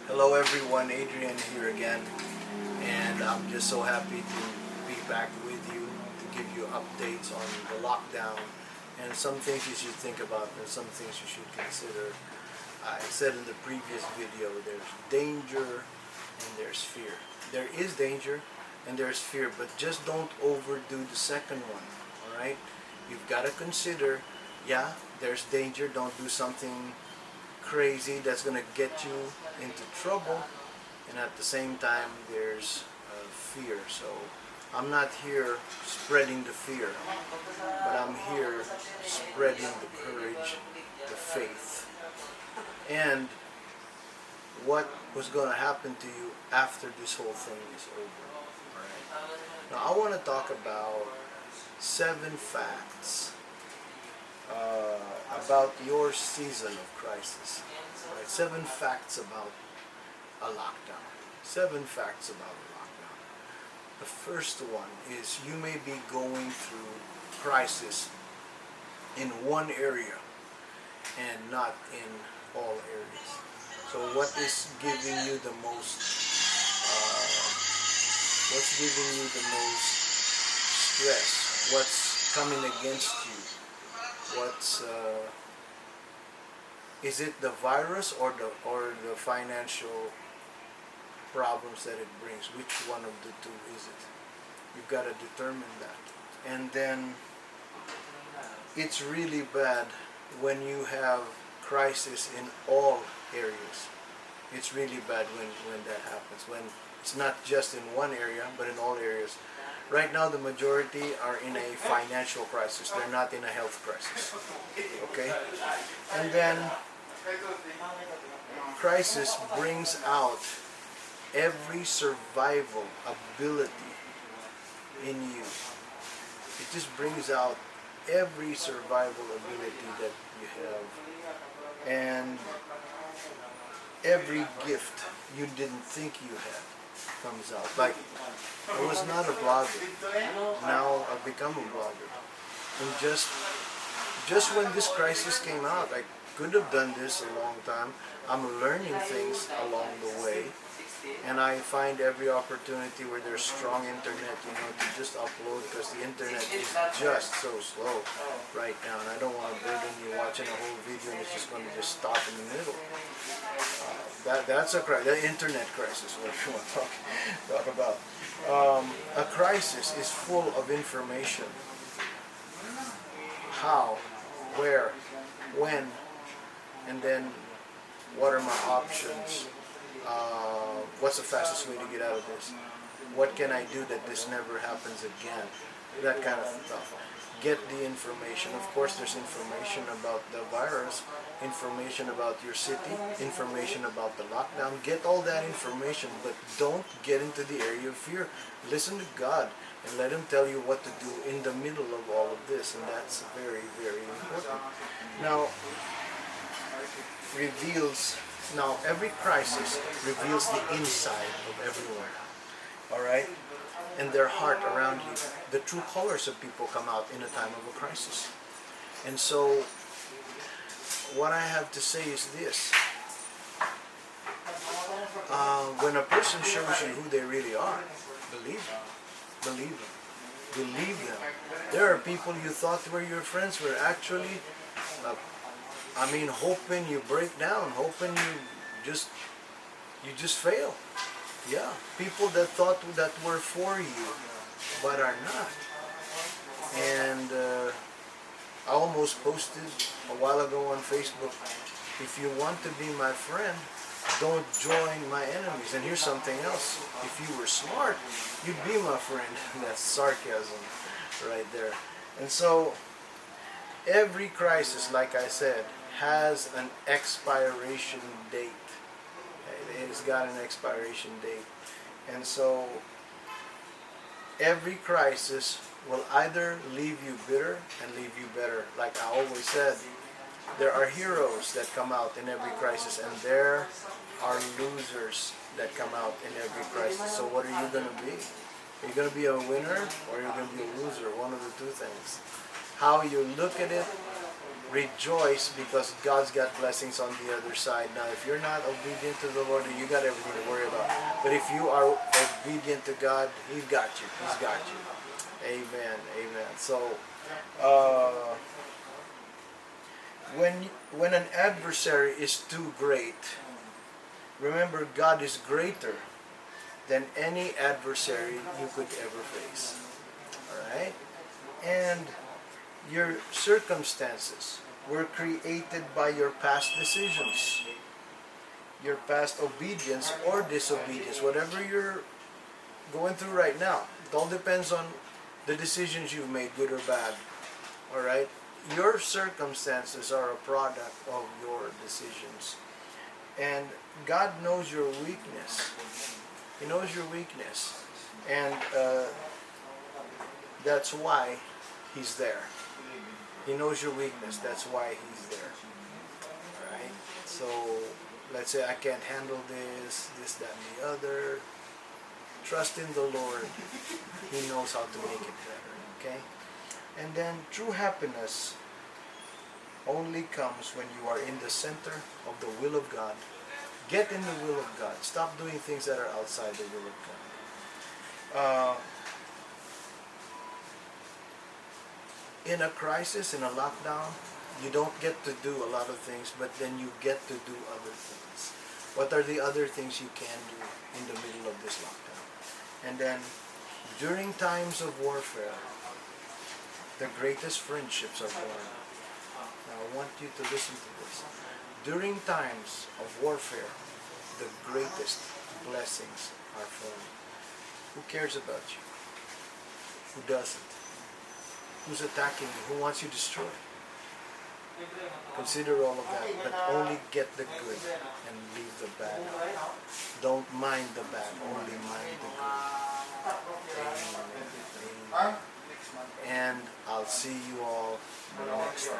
Hello everyone, Adrian here again, and I'm just so happy to be back with you to give you updates on the lockdown and some things you should think about and some things you should consider. I said in the previous video, there's danger and there's fear. There is danger and there's fear, but just don't overdo the second one, alright? You've got to consider, yeah, there's danger, don't do something crazy that's going to get you into trouble, and at the same time there's fear. So I'm not here spreading the fear, but I'm here spreading the courage, the faith, and what was going to happen to you after this whole thing is over. Right? Now I want to talk about 7 facts about your season of crisis. Right? 7 facts about a lockdown. 7 facts about a lockdown. The first one is you may be going through crisis in one area and not in all areas. So what is giving you the most stress? What's coming against you? Is it the virus or the financial problems that it brings? Which one of the two is it? You've got to determine that. And then it's really bad when you have crisis in all areas. It's really bad when that happens, when it's not just in one area but in all areas. Right now the majority are in a financial crisis. They're not in a health crisis. Okay? And then crisis brings out every survival ability in you. It just brings out every survival ability that you have, and every gift you didn't think you had comes out. Like, I was not a blogger. Now I've become a blogger. And just when this crisis came out, I could have done this a long time. I'm learning things along the way. And I find every opportunity where there's strong internet, to just upload, because the internet is just so slow right now. And I don't want to burden you watching a whole video and it's just going to just stop in the middle. That's a crisis, the internet crisis, what you want to talk about. A crisis is full of information. How, where, when, and then what are my options? What's the fastest way to get out of this? What can I do that this never happens again? That kind of stuff. Get the information. Of course, there's information about the virus, information about your city, information about the lockdown. Get all that information, but don't get into the area of fear. Listen to God and let Him tell you what to do in the middle of all of this, and that's very, very important. Now, every crisis reveals the inside of everyone, all right? And their heart around you. The true colors of people come out in a time of a crisis. And so, what I have to say is this. When a person shows you who they really are, believe them. Believe them. Believe them. There are people you thought were your friends were actually hoping you break down, hoping you just fail. Yeah, people that thought that were for you, but are not. And I almost posted a while ago on Facebook, if you want to be my friend, don't join my enemies. And here's something else. If you were smart, you'd be my friend. That's sarcasm right there. And so, every crisis, like I said, has an expiration date. It's got an expiration date. And so every crisis will either leave you bitter and leave you better. Like I always said, there are heroes that come out in every crisis, and there are losers that come out in every crisis. So what are you going to be? Are you going to be a winner or are you going to be a loser? One of the two things. How you look at it rejoice because God's got blessings on the other side. Now, if you're not obedient to the Lord, then you got everything to worry about. But if you are obedient to God, He's got you. He's got you. Amen. Amen. So, when an adversary is too great, remember God is greater than any adversary you could ever face. Alright? And your circumstances were created by your past decisions, your past obedience or disobedience. Whatever you're going through right now, it all depends on the decisions you've made, good or bad. Alright? Your circumstances are a product of your decisions. And God knows your weakness. He knows your weakness. And that's why He's there. He knows your weakness. That's why He's there. Alright? So, let's say I can't handle this, that, and the other. Trust in the Lord. He knows how to make it better. Okay? And then true happiness only comes when you are in the center of the will of God. Get in the will of God. Stop doing things that are outside the will of God. In a crisis, in a lockdown, you don't get to do a lot of things, but then you get to do other things. What are the other things you can do in the middle of this lockdown? And then, during times of warfare, the greatest friendships are born. Now, I want you to listen to this. During times of warfare, the greatest blessings are formed. Who cares about you? Who doesn't? Who's attacking you? Who wants you destroyed? Consider all of that, but only get the good and leave the bad out. Don't mind the bad, only mind the good. Amen. Amen. And I'll see you all next time.